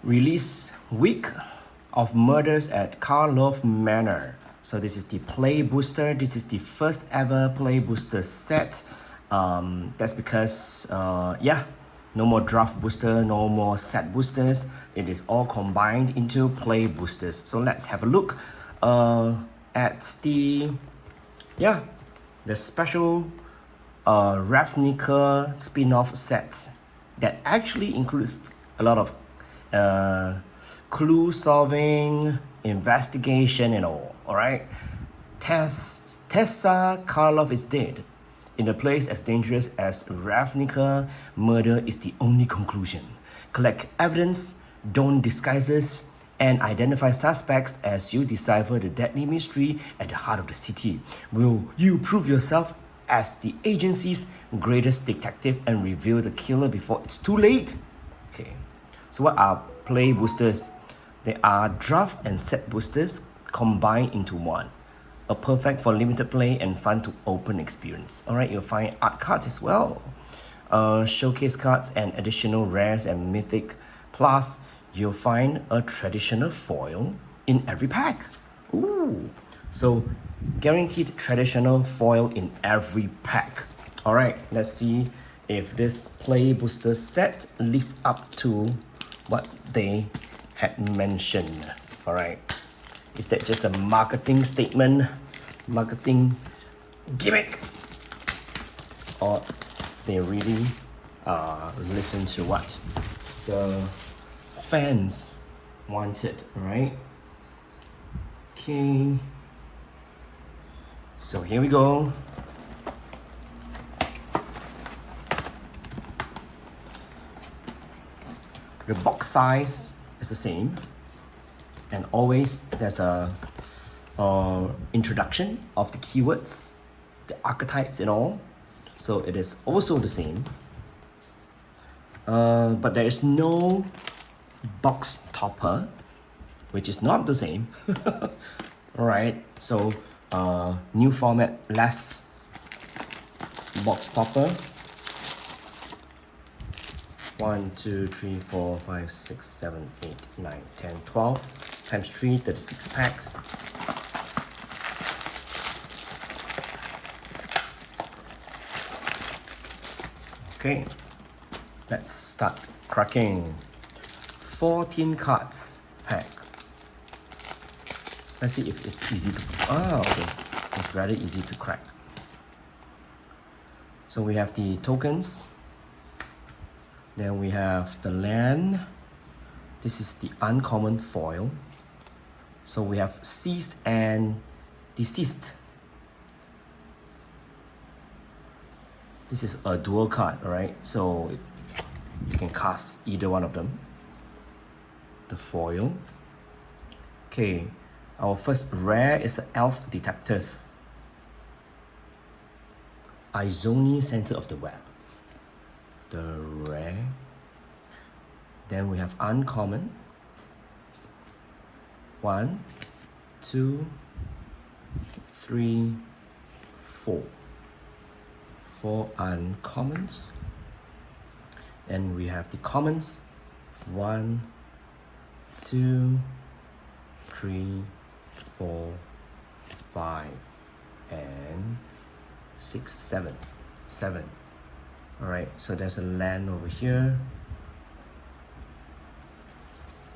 Release week of murders at Karlov Manor. So this is the play booster. This is the first ever play booster set. That's because no more draft booster, no more set boosters. It is all combined into play boosters. So let's have a look at the special Ravnica spin-off set that actually includes a lot of clue solving, investigation and all. Alright? Tessa Karlov is dead. In a place as dangerous as Ravnica, murder is the only conclusion. Collect evidence, don't disguises, and identify suspects as you decipher the deadly mystery at the heart of the city. Will you prove yourself as the agency's greatest detective and reveal the killer before it's too late? Okay, so what are play boosters? They are draft and set boosters combined into one. A perfect for limited play and fun to open experience. Alright, you'll find art cards as well. Showcase cards and additional rares and mythic. Plus, you'll find a traditional foil in every pack. Ooh, so guaranteed traditional foil in every pack. Alright, let's see if this play booster set live up to what they had mentioned. Alright, is that just a marketing statement, marketing gimmick, or they really listen to what the fans wanted, right? Okay, so here we go. The box size is the same, and always there's a introduction of the keywords, the archetypes and all. So it is also the same, but there is no box topper, which is not the same. Alright, so new format, less box topper. 1, 2, 3, 4, 5, 6, 7, 8, 9, 10, 12 times 3, 36 packs. Okay, let's start cracking. 14 cards pack. Let's see if it's easy to, okay, it's rather easy to crack. So we have the tokens. Then we have the land. This is the uncommon foil. So we have seized and deceased. This is a dual card, alright? So you can cast either one of them. The foil. Okay, our first rare is the Elf Detective. Izoni, Center of the Web. The rare. Then we have uncommon. 1, 2, 3, 4. 4 uncommons. And we have the commons. 1, 2, 3, 4, 5, and 6, 7. 7. Alright, so there's a land over here.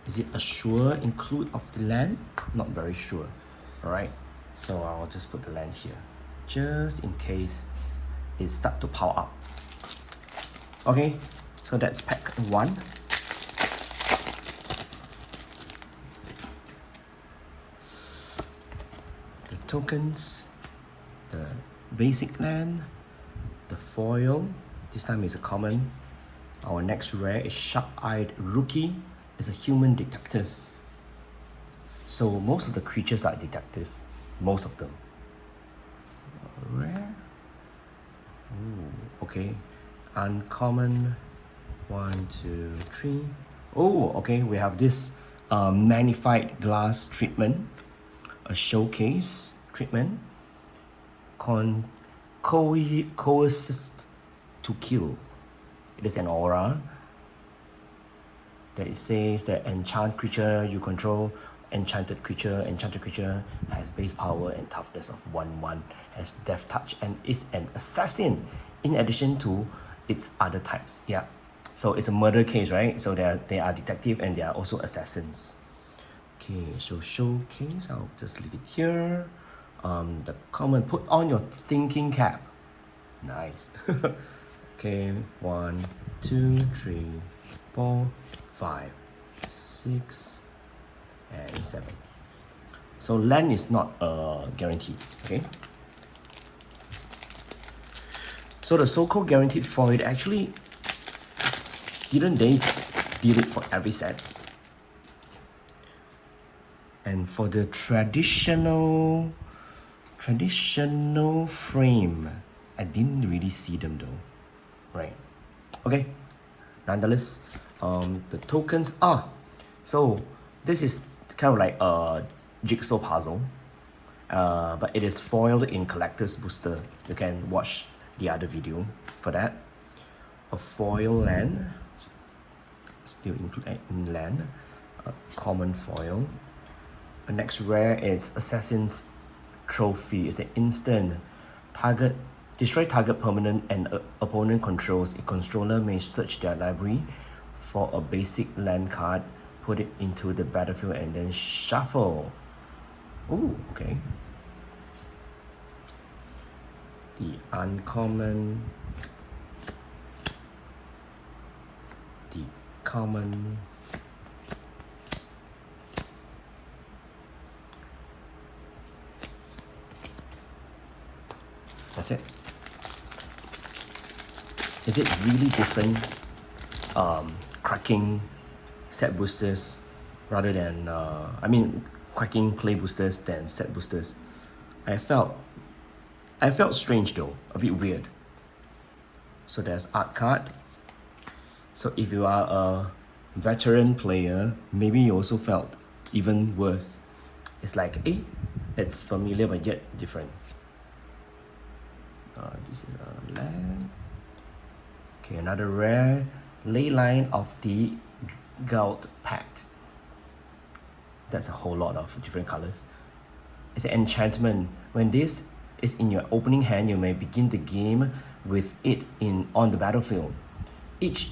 Is it a sure include of the land? Not very sure. Alright, so I'll just put the land here, just in case it start to power up. Okay, so that's pack 1. The tokens, the basic land, the foil. This time is a common. Our next rare is Sharp-Eyed Rookie. It's a human detective. So most of the creatures are detective. Most of them. Rare. Ooh, okay. Uncommon. 1, 2, 3. Oh, okay. We have this magnified glass treatment. A showcase treatment. Coerced to kill. It is an aura. that it says that enchanted creature you control, enchanted creature has base power and toughness of 1/1, has death touch, and is an assassin in addition to its other types. Yeah. So it's a murder case, right? So they are detective and they are also assassins. Okay, so showcase, I'll just leave it here. The common, put on your thinking cap. Nice. Okay, 1, 2, 3, 4, 5, 6, and 7. So land is not guaranteed, okay? So the so-called guaranteed foil, actually, didn't they did it for every set? And for the traditional frame, I didn't really see them though, right? Okay, nonetheless, the tokens are, so this is kind of like a jigsaw puzzle, but it is foiled in collector's booster. You can watch the other video for that. A foil land, still include in land, a common foil. The next rare is Assassin's Trophy. It's an instant target, destroy target permanent and opponent controls. A controller may search their library for a basic land card, put it into the battlefield, and then shuffle. Ooh, okay. The uncommon, the common, that's it. Is it really different cracking set boosters rather than cracking play boosters than set boosters? I felt strange though, a bit weird. So there's art card. So if you are a veteran player, maybe you also felt even worse. It's like, it's familiar but yet different. This is a land. Okay, another rare, Ley Line of the Gout Pact. That's a whole lot of different colors. It's an enchantment. When this is in your opening hand, you may begin the game with it on the battlefield. Each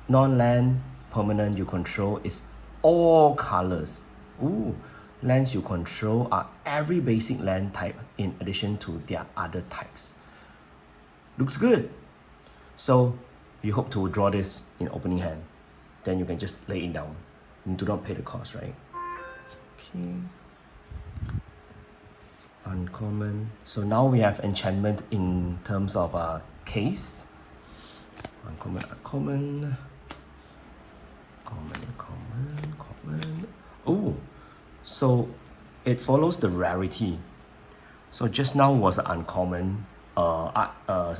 non-land permanent you control is all colors. Ooh, lands you control are every basic land type in addition to their other types. Looks good. So you hope to draw this in opening hand. Then you can just lay it down. You do not pay the cost, right? Okay. Uncommon. So now we have enchantment in terms of case. Uncommon, uncommon. Common. Oh, so it follows the rarity. So just now was an uncommon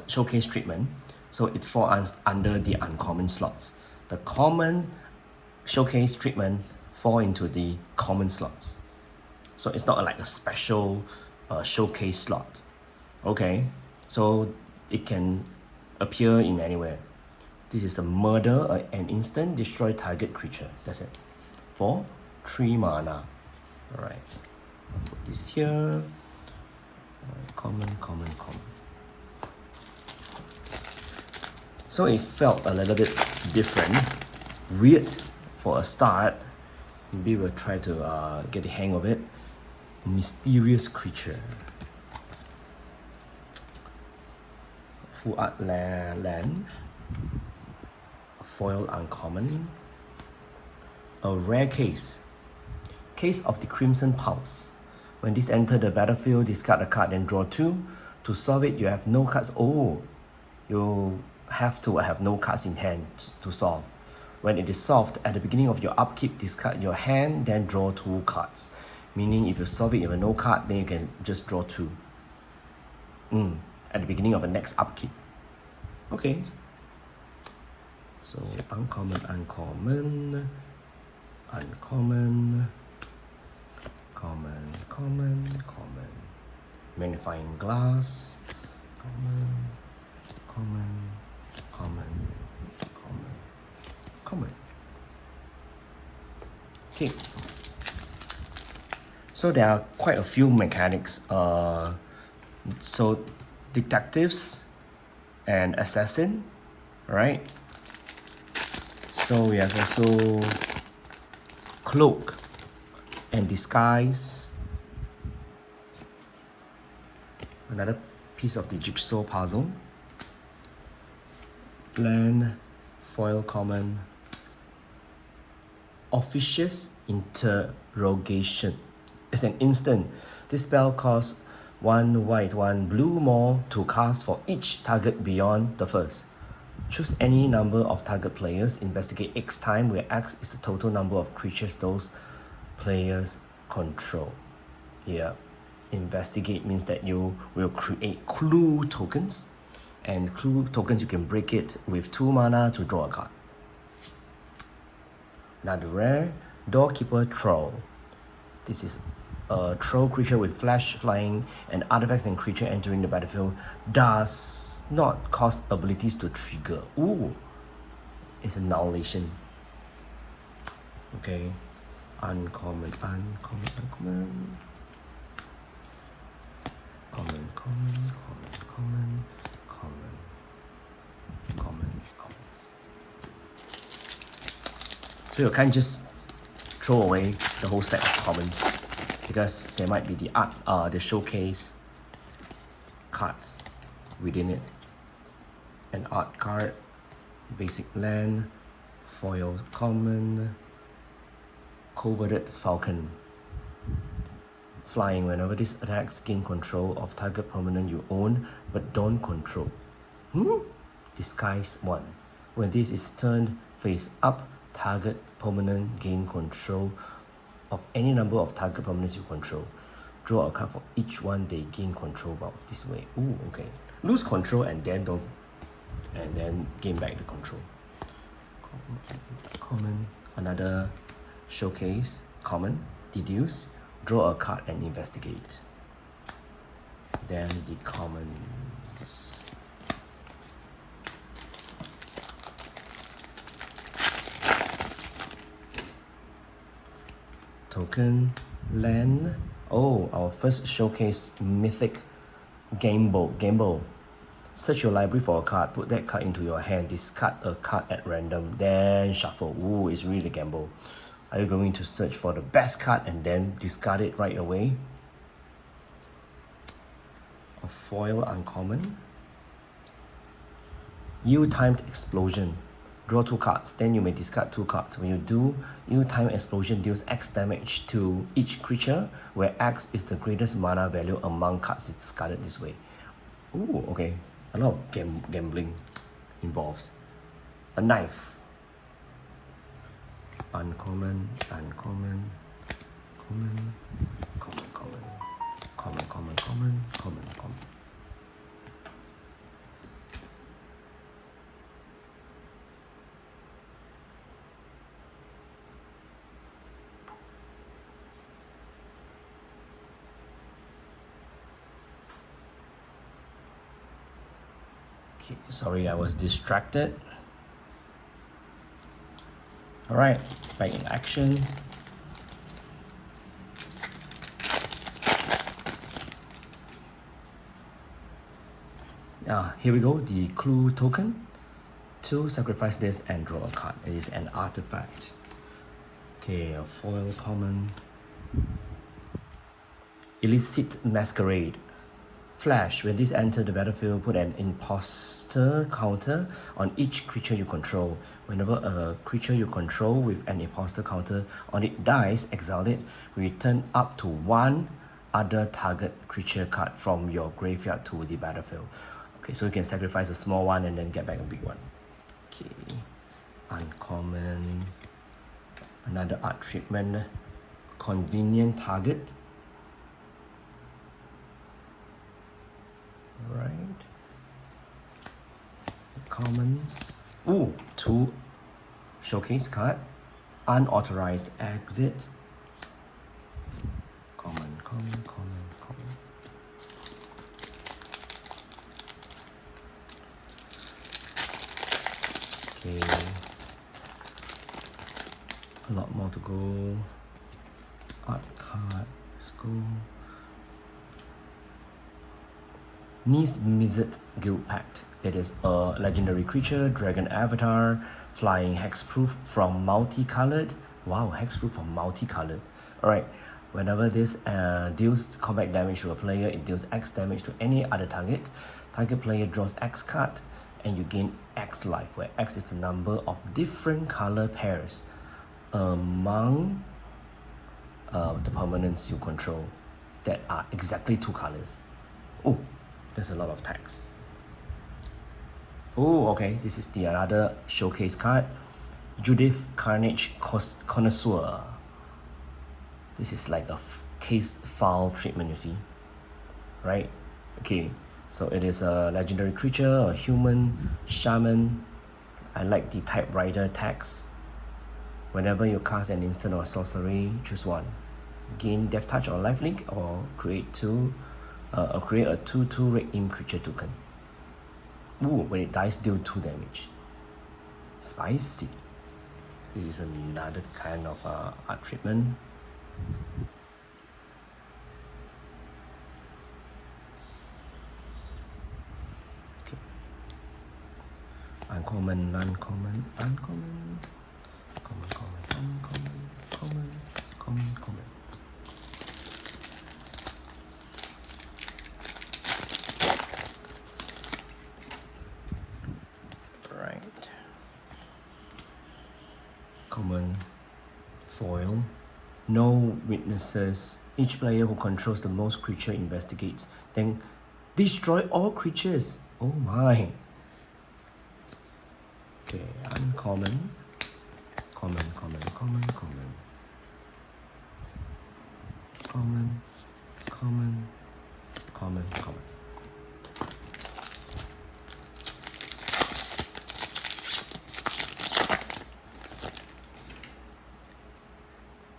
showcase treatment. So it falls under the uncommon slots. The common showcase treatment fall into the common slots. So it's not like a special showcase slot. Okay, so it can appear in anywhere. This is a murder, an instant destroy target creature. That's it. For 3 mana. Alright. Put this here. Common. So it felt a little bit different. Weird for a start. Maybe we'll try to get the hang of it. Mysterious creature. Full art land. Foil uncommon. A rare case. Case of the Crimson Pulse. When this enters the battlefield, discard a card and draw 2. To solve it, you have no cards. Oh, you have to have no cards in hand to solve. When it is solved, at the beginning of your upkeep, discard your hand, then draw 2 cards. Meaning if you solve it, you have no card, then you can just draw 2. At the beginning of the next upkeep. Okay. So uncommon. Common. Magnifying glass. Common. Okay. So there are quite a few mechanics. So detectives and assassin, right? So we have also cloak and disguise. Another piece of the jigsaw puzzle. Land, foil common. Officious interrogation. It's an instant. This spell costs 1 white, 1 blue more to cast for each target beyond the first. Choose any number of target players. Investigate X time, where X is the total number of creatures those players control. Here, investigate means that you will create clue tokens. And clue tokens, you can break it with 2 mana to draw a card. Another rare, Doorkeeper Troll. This is a troll creature with flash, flying, and artifacts and creature entering the battlefield does not cost abilities to trigger. Ooh, it's annihilation. Okay, uncommon, uncommon, uncommon. Common, common, common, common, common, common, common. So you can't just throw away the whole stack of commons because there might be the art, the showcase cards within it. An art card, basic land, foil common, coveted falcon. Flying, whenever this attacks, gain control of target permanent you own but don't control. Disguised 1. When this is turned face up, target permanent gain control of any number of target permanents you control. Draw a card for each one they gain control of this way. Ooh, okay. Lose control and then gain back the control. Common. Another showcase. Common. Deduce. Draw a card and investigate. Then the commons. Token, land. Oh, our first showcase, mythic gamble. Search your library for a card, put that card into your hand, discard a card at random, then shuffle. Ooh, it's really gamble. Are you going to search for the best card and then discard it right away? A foil uncommon. U-timed explosion. Draw 2 cards, then you may discard 2 cards. When you do, U-timed explosion deals X damage to each creature, where X is the greatest mana value among cards discarded this way. Ooh, okay. A lot of gambling involves. A knife. Uncommon, uncommon, common, common, common, common, common, common, common, common. Okay, sorry, I was distracted. All right, back in action. Here we go, the clue token. To sacrifice this and draw a card. It is an artifact. Okay, a foil common. Illicit Masquerade. Flash, when this enters the battlefield, put an imposter counter on each creature you control. Whenever a creature you control with an imposter counter on it dies, exile it, return up to 1 other target creature card from your graveyard to the battlefield. Okay, so you can sacrifice a small one and then get back a big one. Okay, uncommon. Another art treatment. Convenient target. Right. The commons. Ooh, 2 showcase card. Unauthorized exit. Common, common, common, common. Okay. A lot more to go. Art card, let's go. Nice Mizzet Guild Pact. It is a legendary creature, dragon avatar, flying hexproof from multicolored. Wow, hexproof from multicolored. Alright, whenever this deals combat damage to a player, it deals X damage to any other target. Target player draws X card and you gain X life, where X is the number of different color pairs among the permanents you control that are exactly 2 colors. Oh, there's a lot of text. Oh, okay, this is the another showcase card. Judith Carnage Connoisseur. This is like a case file treatment, you see. Right? Okay, so it is a legendary creature, a human, shaman. I like the typewriter text. Whenever you cast an instant or sorcery, choose one. Gain Death Touch or Lifelink, or create a 2/2 red imp creature token. Ooh, when it dies, deal 2 damage. Spicy. This is another kind of art treatment. Okay. Uncommon, uncommon, uncommon. Common. Right. Common. Foil. No witnesses. Each player who controls the most creature investigates. Then destroy all creatures. Oh my. Okay, uncommon. Common.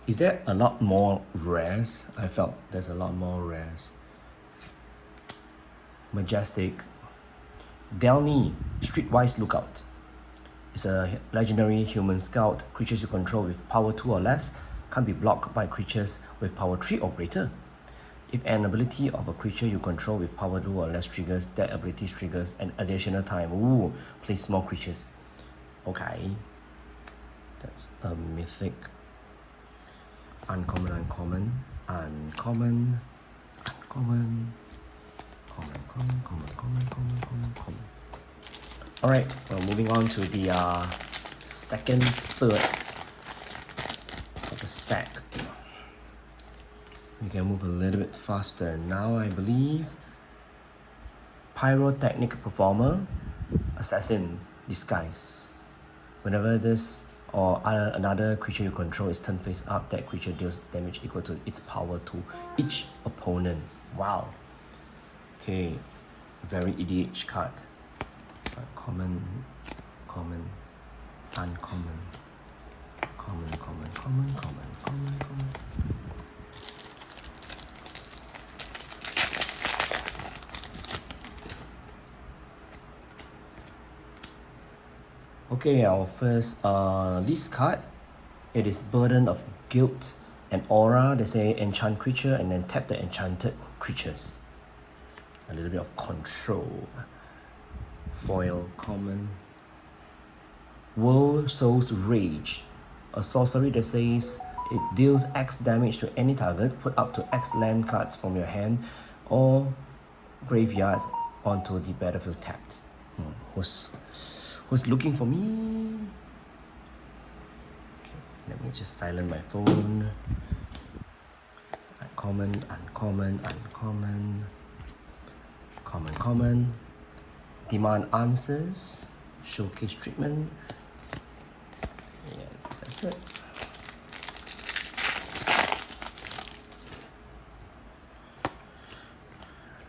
Is there a lot more rares? I felt there's a lot more rares. Majestic. Delny, Streetwise Lookout. It's a legendary human scout. Creatures you control with power 2 or less can't be blocked by creatures with power 3 or greater. If an ability of a creature you control with power 2 or less triggers, that ability triggers an additional time. Ooh, play small creatures. Okay. That's a mythic. Uncommon. Alright, well, moving on to the second, third of the stack. We can move a little bit faster. Now I believe Pyrotechnic Performer, Assassin, Disguise. Whenever this or another creature you control is turned face up, that creature deals damage equal to its power to each opponent. Wow. Okay, very EDH card. Common, uncommon, common. Okay, our first list card. It is Burden of Guilt and Aura. They say enchant creature and then tap the enchanted creatures. A little bit of control. Foil, common. World Soul's Rage. A sorcery that says it deals X damage to any target. Put up to X land cards from your hand or graveyard onto the battlefield tapped. Who's looking for me? Okay, let me just silence my phone. Common. Demand answers. Showcase treatment. Yeah, that's it.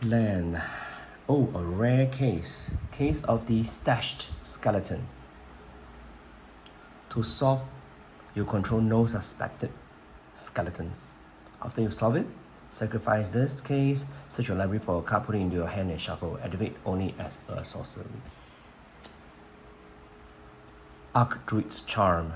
Land. Oh, a rare case. Case of the Stashed Skeleton. To solve, you control no suspected skeletons. After you solve it, sacrifice this case, search your library for a card, put it into your hand and shuffle. Activate only as a sorcery. Archdruid's Charm.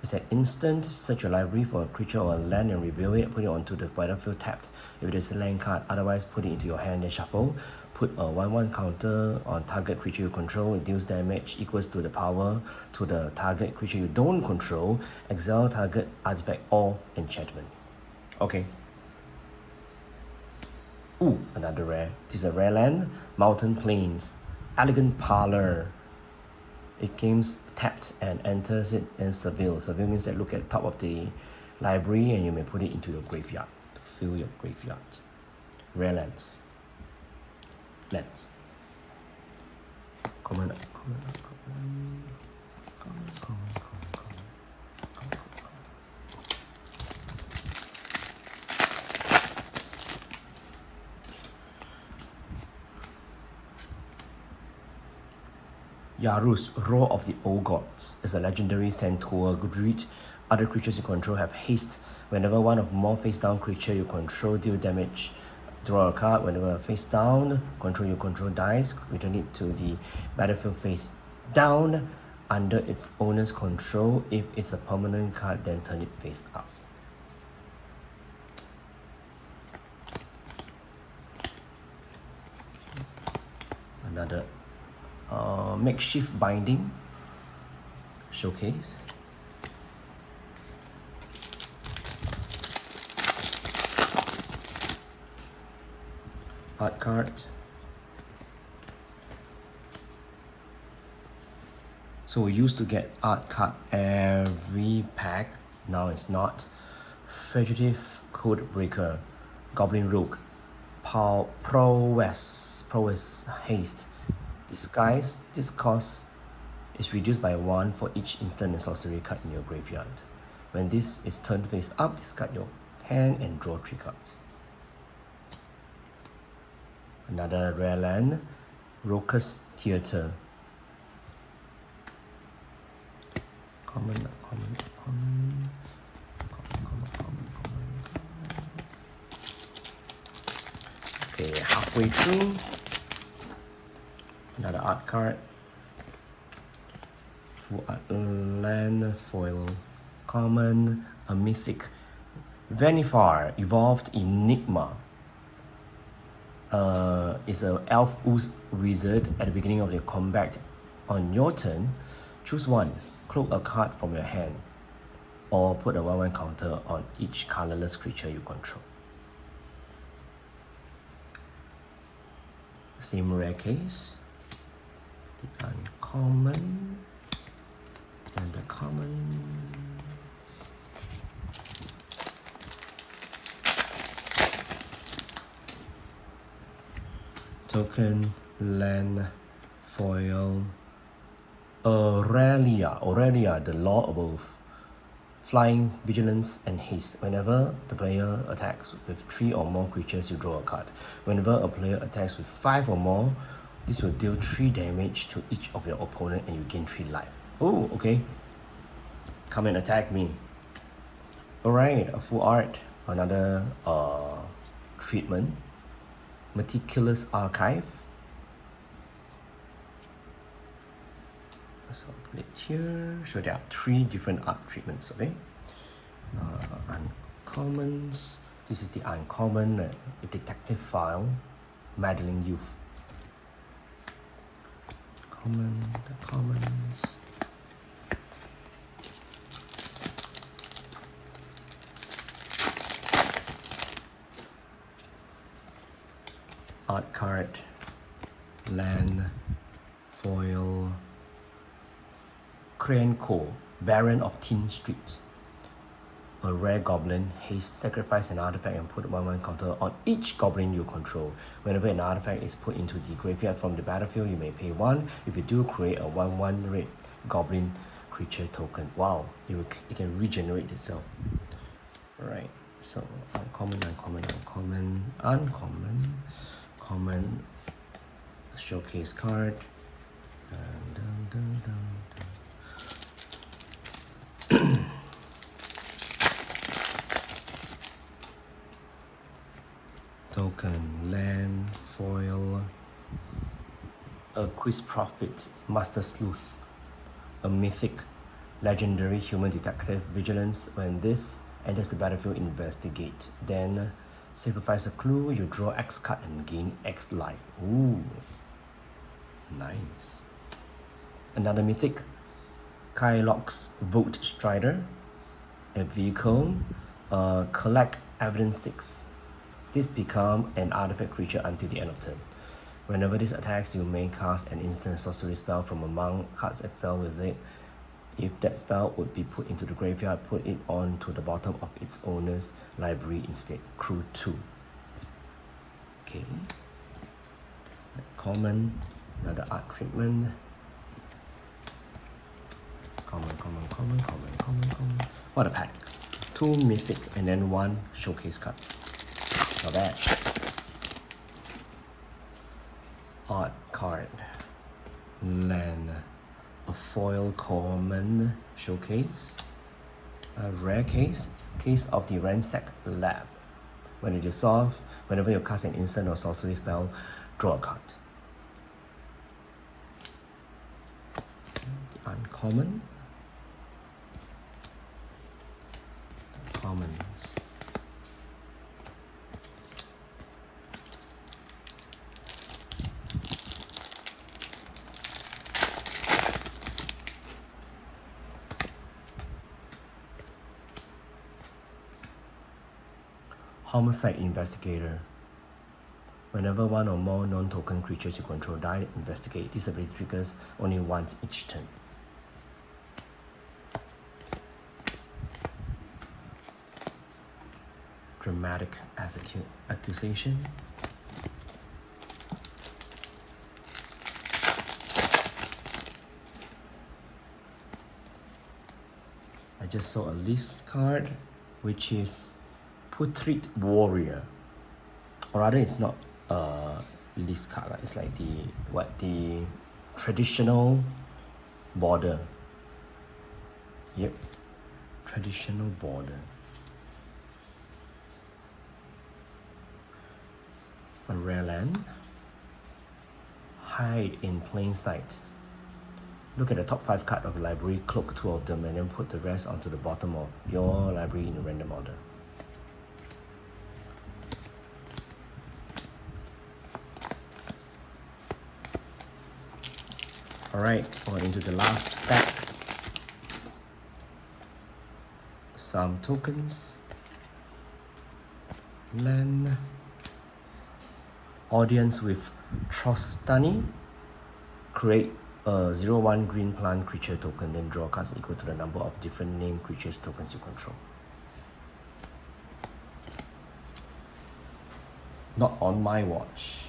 It's an instant. Search your library for a creature or a land and reveal it. Put it onto the battlefield tapped. If it is a land card, otherwise put it into your hand and shuffle. Put a 1/1 counter on target creature you control. It deals damage equals to the power to the target creature you don't control. Exile target artifact or enchantment. Okay. Ooh, another rare. This is a rare land. Mountain Plains. Elegant Parlor. It games tapped and enters it in Seville. Seville means that look at top of the library and you may put it into your graveyard to fill your graveyard. Rare lands. Lands. Common. Yarus, Roar of the Old Gods, is a legendary centaur. Good read. Other creatures you control have haste. Whenever one of more face down creature you control deal damage, draw a card. Whenever face down creature you control dies, return it to the battlefield face down under its owner's control. If it's a permanent card, then turn it face up. Another makeshift binding showcase. Art card. So we used to get art card every pack. Now it's not. Fugitive Codebreaker, Goblin Rogue, Prowess, Haste. Disguise. This cost is reduced by 1 for each instant and sorcery card in your graveyard. When this is turned face up, discard your hand and draw 3 cards. Another rare land, Raucous Theatre. Common. Okay, halfway through. Another art card. Full art land foil. Common, a mythic. Vanifar, Evolved Enigma. Is an elf ooze wizard. At the beginning of your combat on your turn, choose one. Cloak a card from your hand or put a 1/1 counter on each colorless creature you control. Same rare case. The uncommon and the commons. Token, land, foil, Aurelia, the law above. Flying, vigilance, and haste. Whenever the player attacks with 3 or more creatures, you draw a card. Whenever a player attacks with 5 or more, this will deal 3 damage to each of your opponent and you gain 3 life. Oh, okay. Come and attack me. Alright, a full art. Another treatment. Meticulous Archive. So I'll put it here. So there are 3 different art treatments, okay? Uncommons. This is the uncommon, a detective file, Madeline Youth. The commons. Art card, land, foil, Cranco, Baron of Tin Street. A rare goblin, haste, sacrifice an artifact and put 1/1 counter on each goblin you control. Whenever an artifact is put into the graveyard from the battlefield, you may pay 1. If you do, create a 1/1 red goblin creature token. Wow, it can regenerate itself. Alright, so uncommon, common, showcase card. Token, land, foil, a quiz prophet, master sleuth, a mythic, Legendary Human Detective Vigilance. When this enters the battlefield, investigate. Then sacrifice a clue, you draw X card and gain X life. Ooh, nice. Another mythic, Karlov's Vote Strider. A vehicle, collect evidence 6. This become an artifact creature until the end of turn. Whenever this attacks, you may cast an instant sorcery spell from among cards exiled with it. If that spell would be put into the graveyard, put it on to the bottom of its owner's library instead. Crew 2. Okay. Common, another art treatment. Common. What a pack. 2 mythic and then 1 showcase card. Not bad. Art card. Land. A foil common showcase. A rare case. Case of the Ransack Lab. When it dissolves, whenever you cast an instant or sorcery spell, draw a card. The uncommon. Commons. Homicide Investigator. Whenever one or more non-token creatures you control die, investigate. This ability triggers only once each turn. Dramatic accusation. I just saw a list card, which is Putrid Warrior. Or rather, it's not a list card. It's like the traditional border. Yep, traditional border. A rare land. Hide in plain sight. Look at the top 5 cards of the library, cloak 2 of them, and then put the rest onto the bottom of your library in a random order. Alright, going into the last stack. Some tokens. Land. Audience with Trostani. Create a 0/1 green plant creature token, then draw cards equal to the number of different named creatures tokens you control. Not on my watch.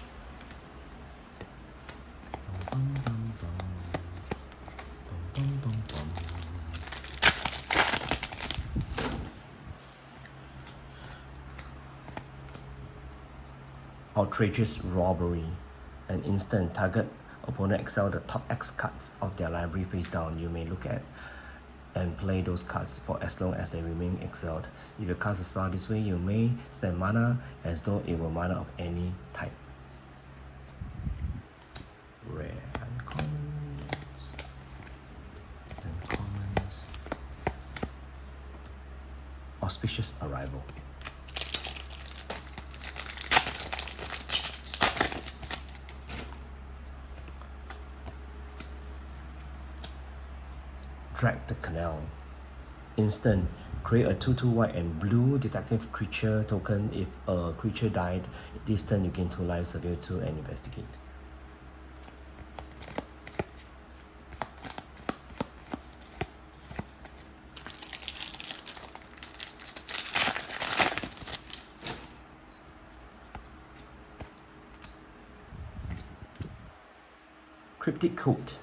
Outrageous Robbery. An instant, target opponent exile the top X cards of their library face down. You may look at and play those cards for as long as they remain exiled. If you cast a spell this way, you may spend mana as though it were mana of any type. Rare uncommons. Uncommons. Auspicious Arrival. Drag the Canal. Instant, create a 2/2 white and blue detective creature token. If a creature died this turn, you gain 2 lives, survey 2 and investigate. Cryptic Code.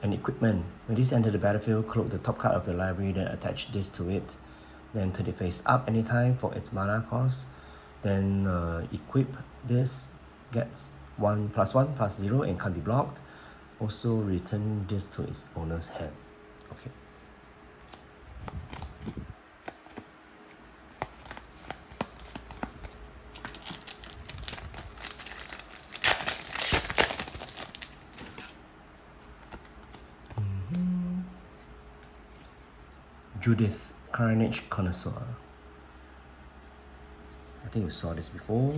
And equipment. When this enters the battlefield, cloak the top card of your library, then attach this to it. Then turn it face up anytime for its mana cost. Then equip this, gets 1+1/+0 and can't be blocked. Also return this to its owner's hand. Okay. Judith, Carnage Connoisseur. I think we saw this before.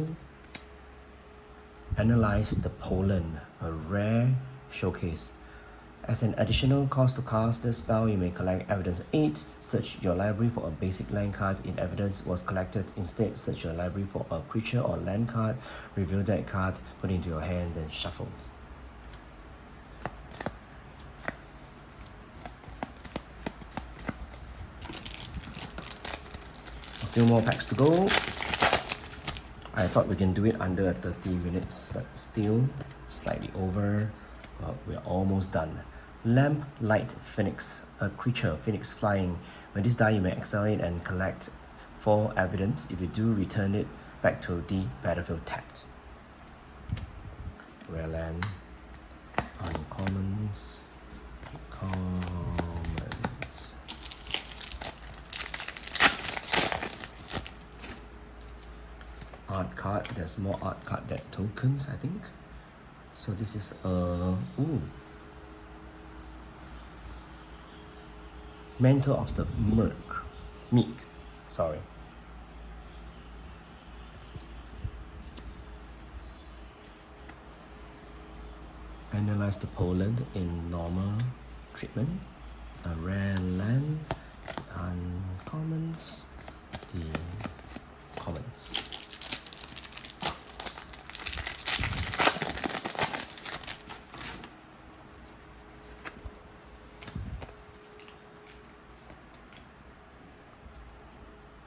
Analyze the Pollen, a rare showcase. As an additional cost to cast this spell, you may collect Evidence 8. Search your library for a basic land card if evidence was collected. Instead, search your library for a creature or land card. Reveal that card, put it into your hand, then shuffle. A few more packs to go. I thought we can do it under 30 minutes, but still slightly over. But we're almost done. Lamp Light Phoenix, a creature, Phoenix flying. When this die, you may exile it and collect 4 evidence. If you do, return it back to the battlefield tapped. Rare land, uncommons, commons. Art card, there's more art card than tokens, I think. So this is Mantle of the Meek, sorry. Analyze the Pollen in normal treatment. A rare land, uncommons, the commons.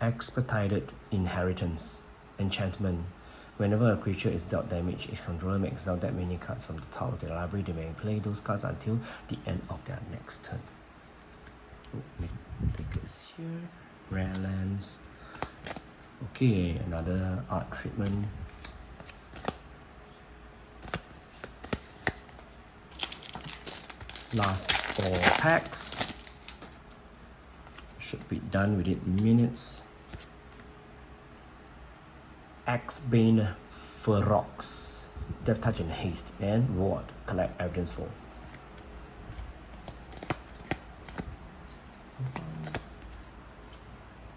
Expedited Inheritance, enchantment. Whenever a creature is dealt damage, its controller may exile that many cards from the top of their library. They may play those cards until the end of their next turn. Take this here. Rare lands. Okay, another art treatment. Last 4 packs. Should be done within minutes. Axebane Ferox, Death Touch and Haste, and Ward. Collect evidence 4.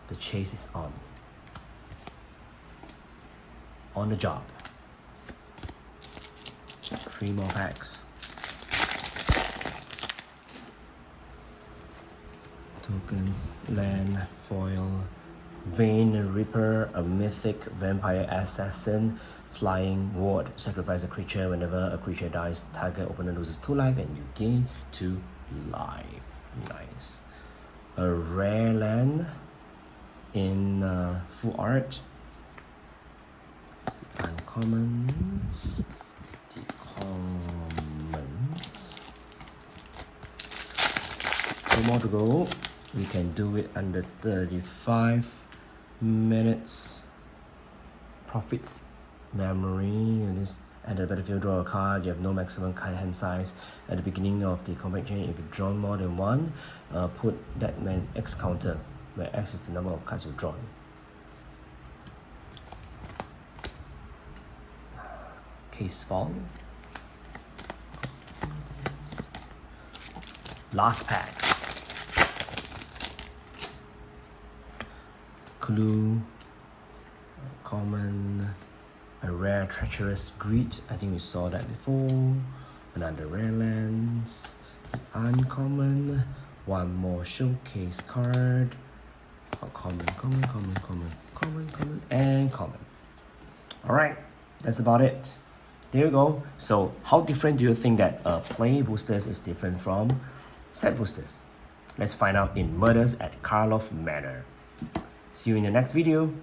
The chase is on. On the job. 3 more packs. Tokens, land, foil, Vein Reaper, a mythic vampire assassin, flying ward. Sacrifice a creature. Whenever a creature dies, target opponent loses 2 life and you gain 2 life. Nice. A rare land in full art. The uncommons. The commons. 2 more to go. We can do it under 35 minutes. Profits memory. This at the battlefield, draw a card. You have no maximum card hand size. At the beginning of the combat chain, if you've drawn more than 1, put that man X counter, where X is the number of cards you've drawn. Case fall. Last pack. Clue, common, a rare treacherous greed. I think we saw that before. Another rare lands, uncommon, 1 more showcase card. Common, and common. Alright, that's about it. There you go. So how different do you think that play boosters is different from set boosters? Let's find out in Murders at Karlov Manor. See you in the next video.